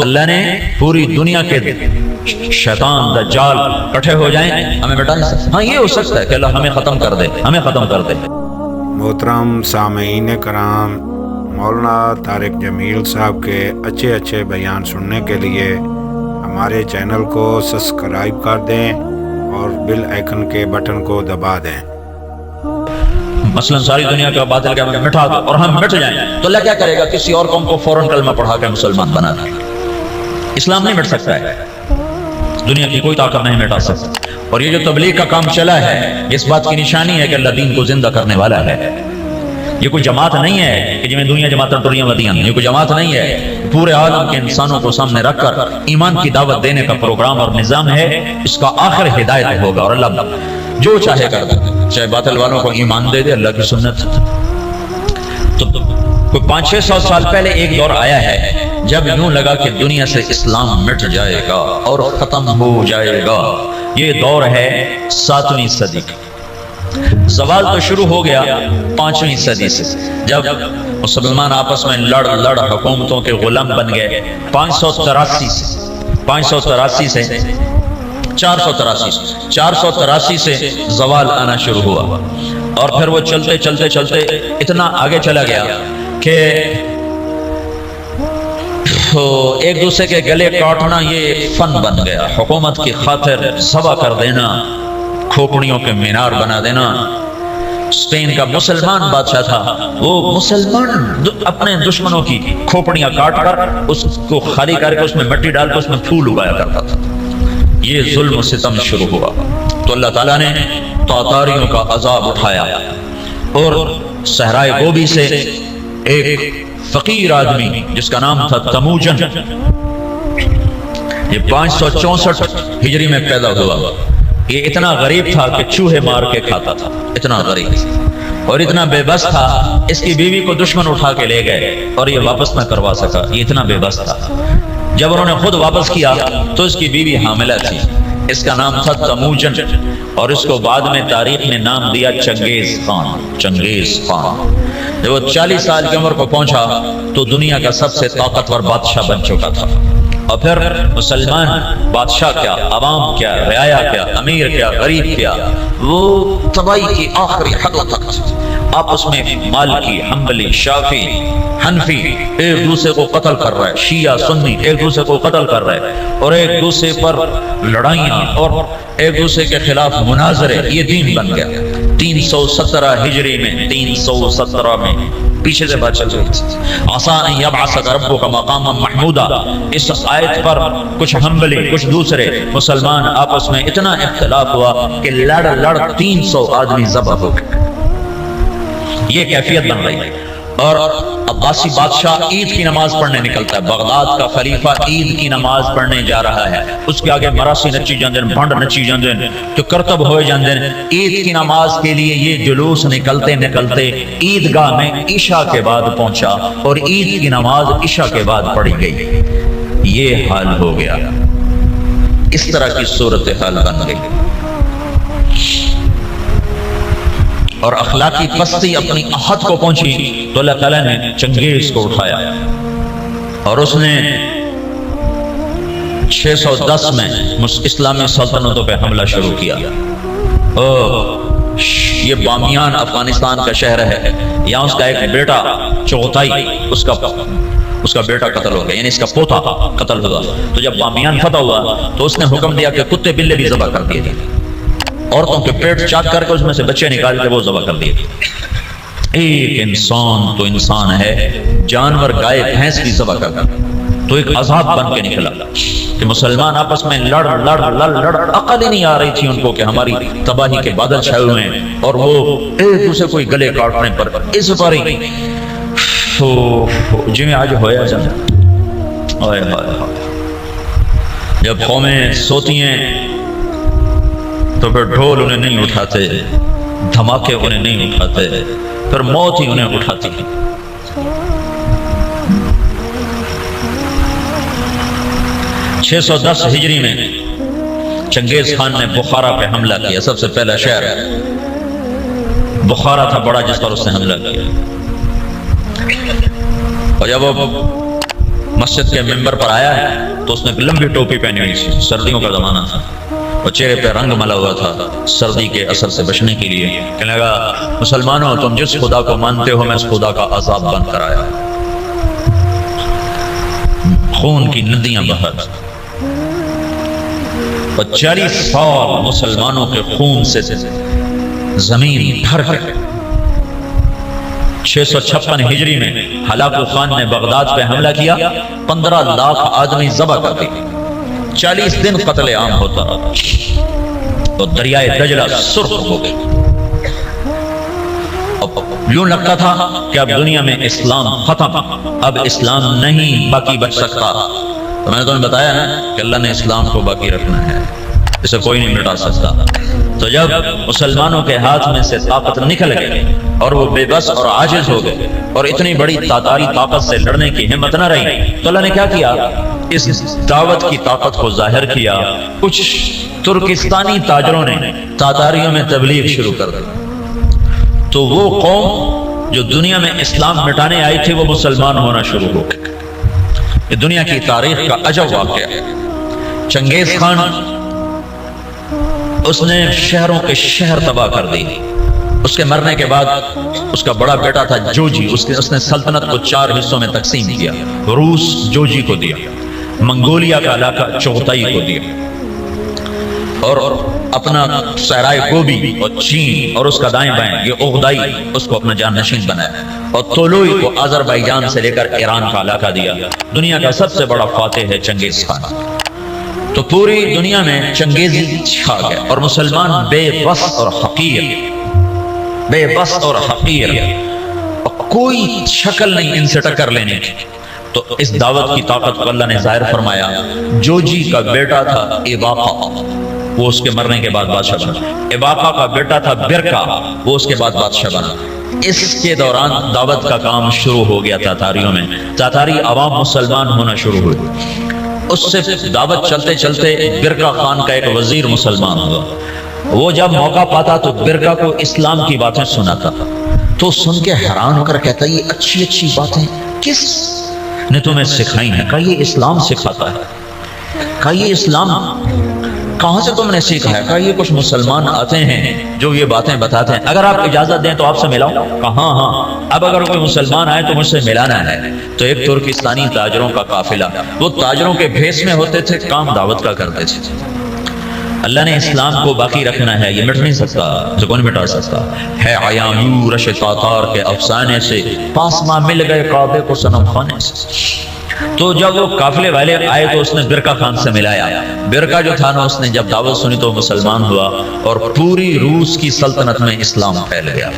اللہ نے پوری دنیا کے شیطان دجال اکٹھے ہو جائیں ہمیں مٹا نہیں سکتے. ہاں یہ ہو سکتا ہے کہ اللہ ہمیں ختم کر دے، ہمیں ختم کر دے. محترم سامعین کرام، مولانا طارق جمیل صاحب کے اچھے بیان سننے کے لیے ہمارے چینل کو سبسکرائب کر دیں اور بیل آئیکن کے بٹن کو دبا دیں. مثلا ساری دنیا کا باطل کا مٹا دو اور ہم مٹ جائیں تو اللہ کیا کرے گا؟ کسی اور قوم کو فوراً کلمہ پڑھا کے مسلمان بنا دے. اسلام نہیں مٹ سکتا ہے، دنیا کی کوئی طاقت نہیں مٹا سکتی. اور یہ جو تبلیغ کا کام چلا ہے اس بات کی نشانی ہے کہ اللہ دین کو زندہ کرنے والا ہے. یہ کوئی جماعت نہیں ہے کہ جنہیں دنیا جماعتیں ٹریاں ودیاں، یہ کوئی جماعت نہیں ہے. پورے عالم کے انسانوں کو سامنے رکھ کر ایمان کی دعوت دینے کا پروگرام اور نظام ہے. اس کا آخر ہدایت ہوگا اور اللہ جو چاہے کر دے، چاہے باطل والوں کو ایمان دے دے. اللہ کی سنت تو کوئی 500-600 سال پہلے ایک دور آیا ہے جب یوں لگا کہ دنیا سے اسلام مٹ جائے گا اور ختم ہو جائے گا. یہ دور ہے 7ویں صدی کا. زوال تو شروع ہو گیا 5ویں صدی سے، جب مسلمان آپس میں لڑ حکومتوں کے غلام بن گئے. 583 سے 483 سے زوال آنا شروع ہوا. اور پھر وہ چلتے اتنا آگے چلا گیا کہ ایک دوسرے کے گلے کاٹنا یہ فن بن گیا. حکومت کی خاطر ذبح کر دینا، کھوپڑیوں کے مینار بنا دینا. اسپین کا مسلمان بادشاہ تھا، وہ مسلمان اپنے دشمنوں کی کھوپڑیاں کاٹ کر اس کو خالی کر کے اس میں مٹی ڈال کے اس میں پھول اگایا کرتا تھا. یہ ظلم و ستم شروع ہوا تو اللہ تعالیٰ نے تاتاریوں کا عذاب اٹھایا اور صحرائے گوبی سے ایک فقیر آدمی جس کا نام تھا تموجن، یہ 564 ہجری میں پیدا ہوا. یہ اتنا غریب تھا کہ چوہے مار کے کھاتا تھا، اتنا غریب اور اتنا بے بس تھا. اس کی بیوی کو دشمن اٹھا کے لے گئے اور یہ واپس نہ کروا سکا. یہ اتنا بے بس تھا. جب انہوں نے خود واپس کیا تو اس کی بیوی حاملہ تھی. اس کا نام تھا تموجن اور اس کو بعد میں تاریخ نے نام دیا چنگیز خان. جب وہ 40 سال کی عمر کو پہنچا تو دنیا کا سب سے طاقتور بادشاہ بن چکا تھا. اور پھر مسلمان بادشاہ کیا، عوام کیا، رعایا کیا، امیر کیا، غریب کیا، وہ تباہی کی آخری حدوں تک آپس میں مالکی، حنبلی، شافعی، حنفی ایک دوسرے کو قتل کر رہے، شیعہ سنی ایک دوسرے کو قتل کر رہے اور ایک دوسرے پر لڑائیاں اور ایک دوسرے کے خلاف مناظرے. یہ دین بن گیا. 317 ہجری میں 317 میں پیچھے سے بات چل رہی تھی. عسیٰ ان یبعثک ربک مقاما محمودا. اس آیت پر کچھ حنبلی کچھ دوسرے مسلمان آپس میں اتنا اختلاف ہوا کہ لڑ 300 آدمی ذبح ہو گئے. یہ کیفیت بن رہی ہے. اور عباسی بادشاہ عید کی نماز پڑھنے نکلتا ہے. بغداد کا خلیفہ عید کی نماز پڑھنے جا رہا ہے. اس کے آگے مراسی نچی جاندے، بھنڈ نچی جاندے تو کرتب ہوئے جاندے. عید کی نماز کے لیے یہ جلوس نکلتے عیدگاہ میں عشاء کے بعد پہنچا اور عید کی نماز عشاء کے بعد پڑھی گئی. یہ حال ہو گیا. اس طرح کی صورتحال بن گئی. اور اخلاقی پستی اپنی حد کو پہنچی تو اللہ تعالیٰ نے چنگیز کو اٹھایا اور اس نے 610 میں اسلامی سلطنتوں پہ حملہ شروع کیا. یہ بامیان افغانستان کا شہر ہے. یہاں اس کا ایک بیٹا چغتائی اس کا بیٹا قتل ہو گیا، یعنی اس کا پوتا قتل ہوا. تو جب بامیان فتح ہوا تو اس نے حکم دیا کہ کتے بلے بھی ذبح کر دیے. عورتوں کے پیٹ چاک کر کے اس میں سے بچے نکال کے وہ ذبح کر دیے. ایک انسان تو انسان ہے، جانور گائے بھینس بھی ذبح کر تو ایک عذاب بن کے نکلا کہ مسلمان آپس میں لڑ عقل ہی نہیں آ رہی تھی ان کو کہ ہماری تباہی کے بادل چھائے ہوئے ہیں اور وہ ایک دوسرے کو گلے کاٹنے پر اس پر ہی جی میں آج ہویا جانا. جب قومیں سوتی ہیں تو پھر ڈھول انہیں نہیں اٹھاتے، دھماکے انہیں نہیں اٹھاتے، پھر موت ہی انہیں اٹھاتی ہے. چھ 610 ہجری میں چنگیز خان نے بخارا پہ حملہ کیا. سب سے پہلا شہر بخارا تھا بڑا جس پر اس نے حملہ کیا. اور جب وہ مسجد کے ممبر پر آیا ہے تو اس نے ایک لمبی ٹوپی پہنی ہوئی تھی، سردیوں کا زمانہ تھا، اور چہرے پہ رنگ ملا ہوا تھا سردی کے اثر سے بچنے کے لیے۔ کہنے لگا مسلمانوں تم جس خدا کو مانتے ہو میں اس خدا کا عذاب بند کرایا، خون کی ندیاں بہا، اور 40 سال مسلمانوں کے خون سے زمین بھر گئی۔ 656 ہجری میں ہلاکو خان نے بغداد پہ حملہ کیا، 15 لاکھ آدمی ذبح کر دی، 40 دن قتل عام ہوتا رہا، تو دریائے دجلہ سرخ ہو گئی۔ اب یوں لگتا تھا کہ اب دنیا میں اسلام ختم، اب اسلام نہیں باقی بچ سکتا۔ تو میں نے تمہیں بتایا نا کہ اللہ نے اسلام کو باقی رکھنا ہے، اسے کوئی نہیں مٹا سکتا۔ تو جب مسلمانوں کے ہاتھ میں سے طاقت نکل گئی اور وہ بے بس اور عاجز ہو گئے اور اتنی بڑی تاتاری طاقت سے لڑنے کی ہمت نہ رہی، تو اللہ نے کیا کیا؟ اس دعوت کی طاقت کو ظاہر کیا۔ کچھ ترکستانی تاجروں نے تاتاریوں میں تبلیغ شروع کر دی، تو وہ قوم جو دنیا میں اسلام مٹانے آئی تھی وہ مسلمان ہونا شروع ہو گئی۔ یہ دنیا کی تاریخ کا عجب واقعہ ہے۔ چنگیز خان اس نے شہروں کے شہر تباہ کر دی۔ اس کے مرنے کے بعد اس کا بڑا بیٹا تھا جوجی، اس نے سلطنت کو 4 حصوں میں تقسیم کیا۔ روس جوجی کو دیا، منگولیا کا علاقہ چغتائی کو دیا، اور اپنا صحرائے گوبی اور چین اور اس کا دائیں بائیں یہ اغدائی اس کو اپنا جانشین بنایا، اور تولوئی کو آذربائیجان سے لے کر ایران کا علاقہ دیا۔ دنیا کا سب سے بڑا فاتح ہے چنگیز خان۔ تو پوری دنیا میں چنگیزی چھا گیا، اور مسلمان بے بس اور حقیر، بے بس اور حقیر، اور کوئی شکل نہیں ان سے ٹکر لینے کی۔ تو اس دعوت کی طاقت کو اللہ نے ظاہر فرمایا۔ جوجی کا بیٹا تھا ایباقا، وہ اس کے مرنے کے بعد بادشاہ بنا۔ ایباقا کا بیٹا تھا برکا، وہ اس کے بعد بادشاہ بنا۔ اس کے دوران دعوت کا کام شروع ہو گیا تاتاریوں میں، تاتاری عوام مسلمان ہونا شروع ہوئی۔ اس سے دعوت چلتے چلتے برکا خان کا ایک وزیر مسلمان ہوا۔ وہ جب موقع پاتا تو برکا کو اسلام کی باتیں سناتا، تو سن کے حیران ہو کر کہتا یہ اچھی اچھی باتیں کس نے تمہیں سکھائی ہیں؟ کہا یہ اسلام سکھاتا ہے۔ کہا یہ اسلام کہاں سے تم نے سیکھا ہے؟ کہا یہ کچھ مسلمان آتے ہیں جو یہ باتیں بتاتے ہیں، اگر آپ اجازت دیں تو آپ سے ملاؤں؟ کہا ہاں ہاں، اب اگر کوئی مسلمان آئے تو مجھ سے ملانا ہے۔ تو ایک ترکستانی تاجروں کا قافلہ، وہ تاجروں کے بھیس میں ہوتے تھے، کام دعوت کا کرتے تھے۔ اللہ نے اسلام کو باقی رکھنا ہے، یہ مٹ نہیں سکتا، اسے کون مٹا سکتا ہے۔ عیامورش تاتار کے افسانے سے پاسما مل گئے کعبے کو صنم خانے سے۔ تو جب وہ قافلے والے آئے تو اس نے برکا خان سے ملایا۔ برکا جو تھا نا، اس نے جب دعوت سنی تو مسلمان ہوا، اور پوری روس کی سلطنت میں اسلام پھیل گیا۔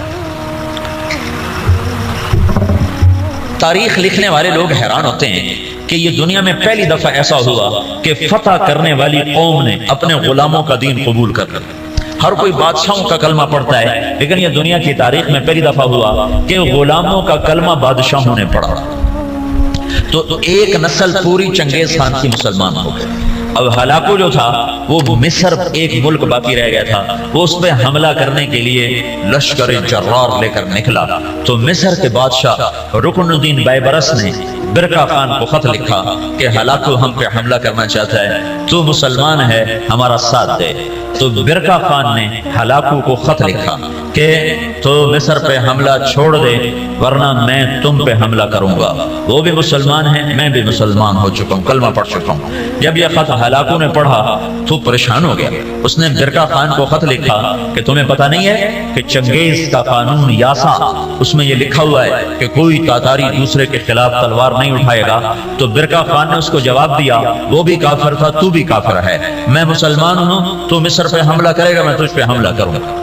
تاریخ لکھنے والے لوگ حیران ہوتے ہیں کہ یہ دنیا میں پہلی دفعہ ایسا ہوا کہ فتح کرنے والی قوم نے اپنے غلاموں کا دین قبول کر لیا۔ ہر کوئی بادشاہوں کا کلمہ پڑھتا ہے، لیکن یہ دنیا کی تاریخ میں پہلی دفعہ ہوا کہ غلاموں کا کلمہ بادشاہوں نے پڑھا۔ تو ایک نسل پوری چنگیز خان کی مسلمان ہو گئے۔ اب ہلاکو جو تھا وہ مصر ایک ملک باقی رہ گیا تھا، وہ اس پہ حملہ کرنے کے لیے لشکر جرار لے کر نکلا۔ تو مصر کے بادشاہ رکن الدین بائبرس نے برکا خان کو خط لکھا کہ ہلاکو ہم پہ حملہ کرنا چاہتا ہے، تو مسلمان ہے ہمارا ساتھ دے۔ تو برکا خان نے ہلاکو کو خط لکھا کہ تو مصر پہ حملہ چھوڑ دے ورنہ میں تم پہ حملہ کروں گا۔ وہ بھی مسلمان ہیں، میں بھی مسلمان ہو چکا ہوں، کلمہ پڑھ چکا ہوں۔ جب یہ خط ہلاکو نے پڑھا تو پریشان ہو گیا۔ اس نے برکا خان کو خط لکھا کہ تمہیں پتہ نہیں ہے کہ چنگیز کا قانون یاسا، اس میں یہ لکھا ہوا ہے کہ کوئی تاتاری دوسرے کے خلاف تلوار نہیں اٹھائے گا۔ تو برکا خان نے اس کو جواب دیا وہ بھی کافر تھا، تو بھی کافر ہے، میں مسلمان ہوں، تو مصر پہ حملہ کرے گا، میں تجھ پہ حملہ کروں گا۔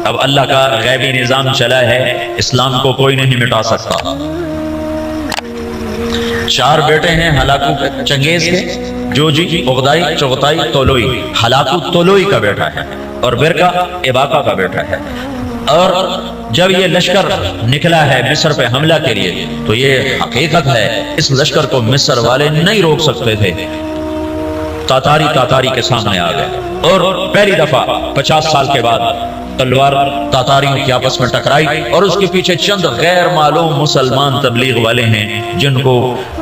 اب اللہ کا غیبی نظام چلا ہے، اسلام کو کوئی نہیں مٹا سکتا۔ 4 بیٹے ہیں ہلاکو چنگیز کے، جوجی، اغدائی، چغتائی، تولوئی۔ ہلاکو تولوئی کا بیٹا ہے اور برکا ایباقا کا بیٹا ہے۔ اور جب یہ لشکر نکلا ہے مصر پہ حملہ کے لیے تو یہ حقیقت ہے اس لشکر کو مصر والے نہیں روک سکتے تھے۔ تاتاری کے سامنے آ گئے، اور پہلی دفعہ 50 سال کے بعد تلوار تاتاریوں کی آپس میں ٹکرائی، اور اس کے پیچھے چند غیر معلوم مسلمان تبلیغ والے ہیں جن کو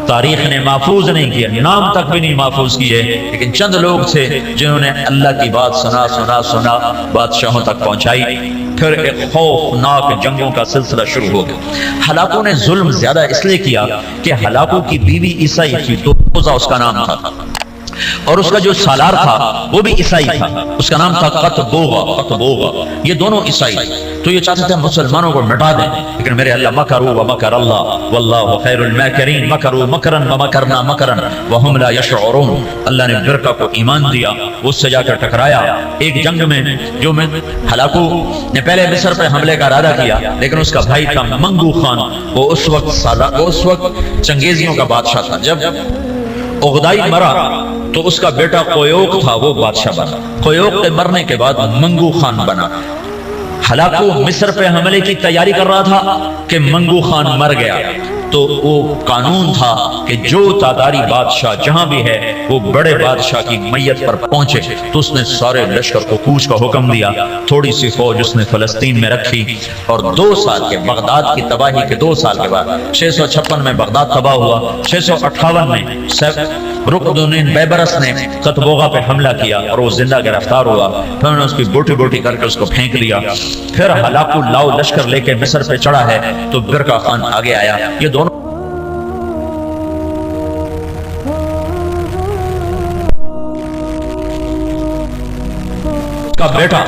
تاریخ نے محفوظ نہیں کیا، نام تک بھی نہیں محفوظ کیے، لیکن چند لوگ تھے جنہوں نے اللہ کی بات سنا بادشاہوں تک پہنچائی۔ پھر ایک خوفناک جنگوں کا سلسلہ شروع ہو گیا۔ ہلاکو نے ظلم زیادہ اس لیے کیا کہ ہلاکو کی بیوی عیسائی تھی، تو اس کا نام تھا، اور اس کا جو سالار تھا وہ بھی عیسائی تھا، اس کا نام تھا قطبوغا، یہ دونوں عیسائی تھے۔ تو یہ چاہتے تھے مسلمانوں کو مٹا دیں، لیکن میرے اللہ مکروا ومکر اللہ واللہ خیر الماکرین، مکروا مکرا ومکرنا مکرا وهم لا یشعرون۔ اللہ نے برقہ کو ایمان دیا، اس سے جا کر ٹکرایا ایک جنگ میں، جو میں ہلاکو نے پہلے مصر پہ حملے کا ارادہ کیا، لیکن اس کا بھائی تھا منگو خان، وہ اس وقت چنگیزیوں کا بادشاہ تھا۔ جب اغدائی مرا تو اس کا بیٹا قیوق تھا، وہ بادشاہ بنا۔ قیوق کے مرنے کے بعد منگو خان بنا۔ ہلاکو مصر پہ حملے کی تیاری کر رہا تھا کہ منگو خان مر گیا، تو وہ قانون تھا کہ جو تاتاری بادشاہ جہاں بھی ہے وہ بڑے بادشاہ کی میت پر پہنچے، تو اس نے سارے لشکر کو کوچ کا حکم دیا۔ تھوڑی سی فوج اس نے فلسطین میں رکھی، اور 2 سال کے بغداد کی تباہی کے 2 سال کے بعد 656 میں بغداد تباہ ہوا، 658 میں رکن بیبرس نے قطبوغا پہ حملہ کیا اور وہ زندہ گرفتار ہوا۔ پھر انہوں نے اس کی بوٹی کر کے اس کو پھینک دیا۔ پھر ہلاکو لاؤ لشکر لے کے مصر پہ چڑھا ہے، تو برقہ خان آگے آیا۔ یہ دونوں کا بیٹا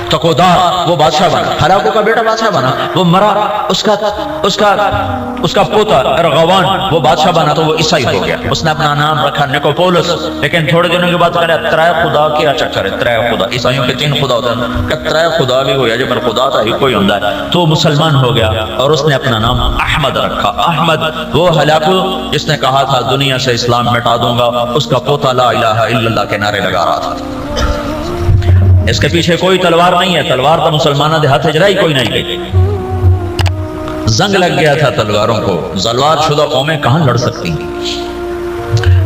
تقودار وہ بادشاہ بنا، ہلاکو کا بیٹا بادشاہ بنا، وہ مرا، اس کا پوتا ارغوان وہ بادشاہ بنا، تو وہ عیسائی ہو گیا۔ اس نے اپنا نام رکھا نکوپولس، لیکن تھوڑے دنوں کے بعد کہا ترائے خدا کیا چکر ہے، ترائے خدا، عیسائیوں کے 3 خدا ہوتے ہیں، کہ ترائے خدا بھی ہو یا جب خدا تھا ہی کوئی ہوتا ہے، تو مسلمان ہو گیا، اور اس نے اپنا نام احمد رکھا۔ احمد وہ ہلاکو جس نے کہا تھا دنیا سے اسلام مٹا دوں گا، اس کا پوتا لا الہ الا اللہ کے نعرے لگا رہا تھا۔ اس کے پیچھے کوئی تلوار نہیں ہے، تلوار تو مسلمانوں دے ہاتھ جرائی کوئی نہیں گئی، زنگ لگ گیا تھا تلواروں کو، زلوار شدہ قومیں کہاں لڑ سکتی ہیں؟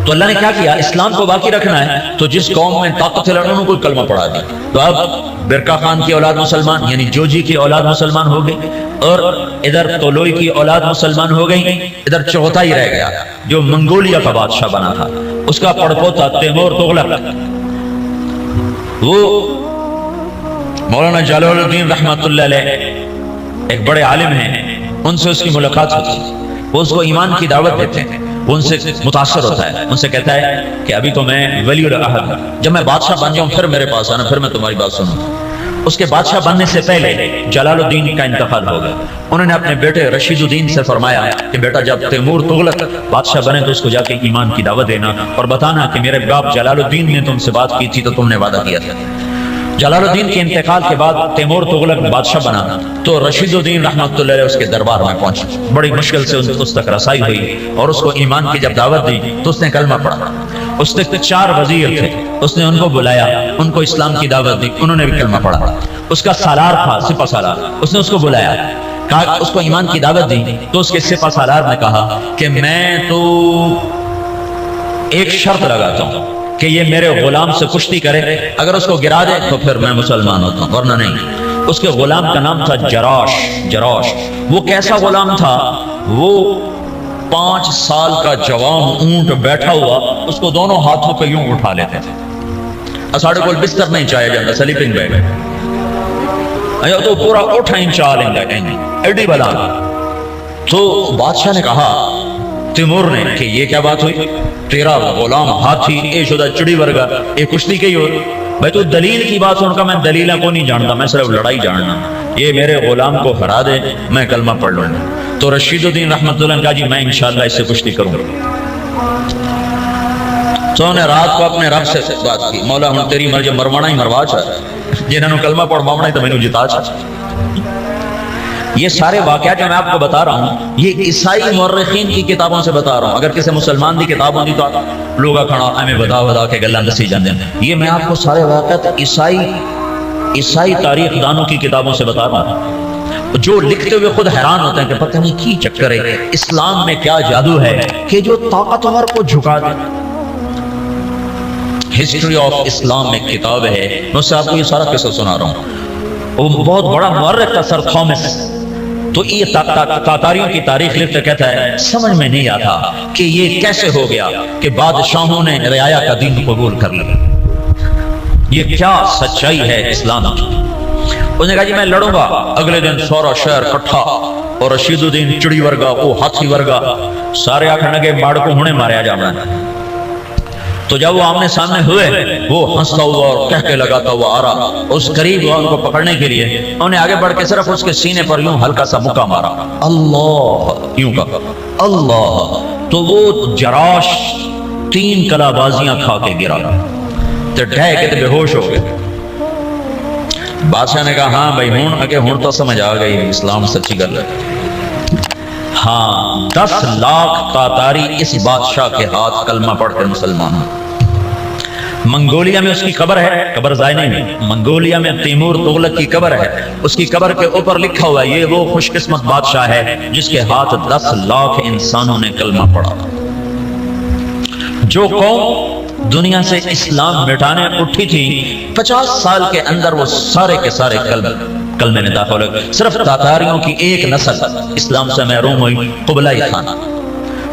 تو اللہ نے کیا کیا؟ اسلام کو باقی رکھنا ہے، تو جس قوم میں طاقت ہے لڑنے کو کلمہ پڑھا دی۔ تو اب برقہ خان کی اولاد مسلمان، یعنی جوجی کی اولاد مسلمان ہو گئی، اور ادھر طولوئی کی اولاد مسلمان ہو گئی، ادھر چغتائی رہ گیا جو منگولیا کا بادشاہ بنا تھا، اس کا پڑپوتا تیمور تغلق، وہ مولانا جلال الدین رحمت اللہ علیہ ایک بڑے عالم ہیں، ان سے اس کی ملاقات ہوتی ہے، وہ اس کو ایمان کی دعوت دیتے ہیں، وہ ان سے متاثر ہوتا ہے، ان سے کہتا ہے کہ ابھی تو میں ولی العہد ہوں، جب میں بادشاہ بن جاؤں پھر میرے پاس آنا، پھر میں تمہاری بات سنوں۔ اس کے بادشاہ بننے سے پہلے جلال الدین کا انتقال ہو گیا۔ انہوں نے اپنے بیٹے رشید الدین سے فرمایا کہ بیٹا جب تیمور تغلق بادشاہ بنے تو اس کو جا کے ایمان کی دعوت دینا، اور بتانا کہ میرے باپ جلال الدین نے تم سے بات کی تھی تو تم نے وعدہ کیا تھا۔ جلال الدین کے انتقال کے بعد تیمور تغلق بادشاہ بنا، تو رشید الدین رحمت اللہ علیہ اس کے دربار میں پہنچا، بڑی مشکل سے اس تک رسائی ہوئی، اور اس کو ایمان کی جب دعوت دی تو اس نے کلمہ پڑھا۔ اس نے 4 وزیر تھے، اس نے ان کو بلایا، ان کو اسلام کی دعوت دی، انہوں نے بھی کلمہ پڑھا۔ اس کا سالار تھا سپہ سالار، اس نے اس کو بلایا، کہا اس کو ایمان کی دعوت دی، تو اس کے سپہ سالار نے کہا کہ میں تو ایک شرط لگاتا ہوں کہ یہ میرے غلام سے کشتی کرے، اگر اس کو گرا دے تو پھر میں مسلمان ہوتا ہوں، ورنہ نہیں۔ اس کے غلام کا نام تھا جراش۔ وہ کیسا غلام تھا؟ وہ 5 سال کا جوان اونٹ بیٹھا ہوا، اس کو دونوں ہاتھوں پہ یوں اٹھا لیتے تھے، اساڑے کو بستر نہیں چاہیا جاتا، سلیپنگ بیگ تو پورا اٹھائیں چالیں گا ایڈی بلا۔ تو بادشاہ نے کہا تیمور نے کہ یہ کیا بات ہوئی، تیرا غلام ہاتھی اے شدہ چڑی ورگا اے کشتی کی ہو، بھائی تو دلیل کی بات سن کا، میں دلیلہ کو نہیں جانتا، میں صرف لڑائی جاننا، یہ میرے غلام کو ہرا دے میں کلمہ پڑھ لوں۔ تو رشید الدین رحمت اللہ نے کہا جی میں انشاءاللہ اس سے کشتی کروں گا۔ تو انہوں نے رات کو اپنے رب سے بات کی، مولا ہوں تیری مرضی مروانا ہی مروا چاہتا، جنہوں نے کلمہ پڑھ مامنا ہی تو میں نے جتا چاہتا۔ یہ سارے واقعات جو میں آپ کو بتا رہا ہوں یہ عیسائی مورخین کی کتابوں سے بتا رہا ہوں، اگر کسی مسلمان دی کتاب ہوتی تو لوگ کھڑا ہمیں بتا کے گلاں دسی جاندے ہیں، یہ میں آپ کو سارے واقعات عیسائی تاریخ دانوں کی کتابوں سے بتا رہا ہوں، جو لکھتے ہوئے خود حیران ہوتے ہیں کہ پتہ نہیں کی چکر ہے، اسلام میں کیا جادو ہے کہ جو طاقتور کو جھکا دے۔ ہسٹری آف اسلام میں کتاب ہے، میں اس سے آپ کو یہ سارا قصہ سنا رہا ہوں، وہ بہت بڑا مورخ تھا سر تھامس، تو تو یہ تاتاریوں کی تاریخ لکھتے کہتا ہے سمجھ میں نہیں آتا کہ یہ کیسے ہو گیا کہ بادشاہوں نے رعایا کا دین قبول کر لیا، یہ کیا سچائی ہے اسلام کی۔ اس نے کہا جی میں لڑوں گا۔ اگلے دن سورا شہر کٹھا اور رشید الدین چڑی ورگا وہ ہاتھی ورگا سارے آخر لگے ماڑ کو ہونے ماریا جانا ہے۔ تو جب وہ آمنے سامنے ہوئے وہ ہنستا ہوا اور کہہ کے لگاتا ہوا آ رہا، اس قریب ہوا ان کو پکڑنے کے لیے، انہوں نے آگے بڑھ کے صرف اس کے سینے پر یوں ہلکا سا مکہ مارا، اللہ یوں کہا اللہ، تو وہ جراش 3 کلا بازیاں کھا کے گرا تو ڈھے کے بے ہوش ہو گئے۔ بادشاہ نے کہا ہاں بھائی ہوں تو سمجھ آ گئی اسلام سچی گل ہے۔ ہاں 10 لاکھ تاتاری اس بادشاہ کے ہاتھ کلمہ پڑھ کر مسلمان ہیں۔ منگولیا میں اس کی قبر ہے، قبر ضائع نہیں، منگولیا میں تیمور تغلق کی قبر ہے، اس کی قبر کے اوپر لکھا ہوا ہے یہ وہ خوش قسمت بادشاہ ہے جس کے ہاتھ 10 لاکھ انسانوں نے کلمہ پڑھا۔ جو قوم دنیا سے اسلام مٹانے اٹھی تھی 50 سال کے اندر وہ سارے کے سارے کلمے میں داخل ہوئے۔ صرف تاتاریوں کی ایک نسل اسلام سے محروم ہوئی، قبلائی خان۔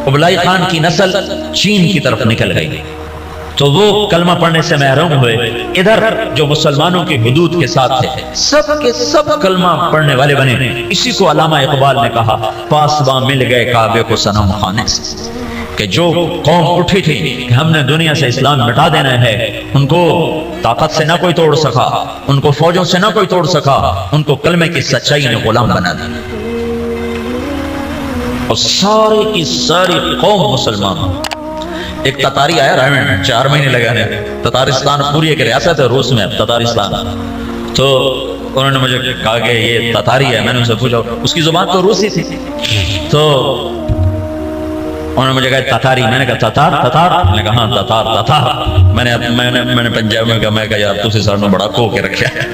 قبلائی خان کی نسل چین کی طرف نکل گئی تو وہ کلمہ پڑھنے سے محروم ہوئے۔ ادھر جو مسلمانوں کی حدود کے ساتھ تھے سب کے سب کلمہ پڑھنے والے بنے۔ اسی کو علامہ اقبال نے کہا پاسباں مل گئے کعبے کو صنم خانے سے، کہ جو قوم اٹھی تھی کہ ہم نے دنیا سے اسلام مٹا دینا ہے، ان کو طاقت سے نہ کوئی توڑ سکا، ان کو فوجوں سے نہ کوئی توڑ سکا، ان کو کلمے کی سچائی نے غلام بنا دیا اور سارے کی ساری قوم مسلمان۔ ایک تتاری آیا رہے 4 مہینے لگانے، تتارستان پوری ایک ریاست ہے روس میں تتارستان، تو انہوں نے مجھے کہا کہ یہ تتاری ہے۔ میں نے ان سے پوچھا اس کی زبان تو روسی تھی، تو انہوں نے مجھے کہا تتاری، میں نے کہا تتار میں نے کہا ہاں تتار میں نے پنجاب میں کہا یار تسی سارے بڑا کھو کے رکھا ہے۔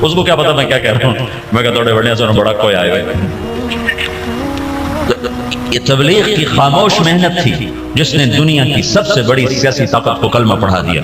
اس کو کیا پتا میں کیا کہہ رہا ہوں، میں کہا تھوڑے بڑے سے بڑا کھویا آئے ہوئے۔ یہ تبلیغ کی خاموش محنت تھی جس نے دنیا کی سب سے بڑی سیاسی طاقت کو کلمہ پڑھا دیا۔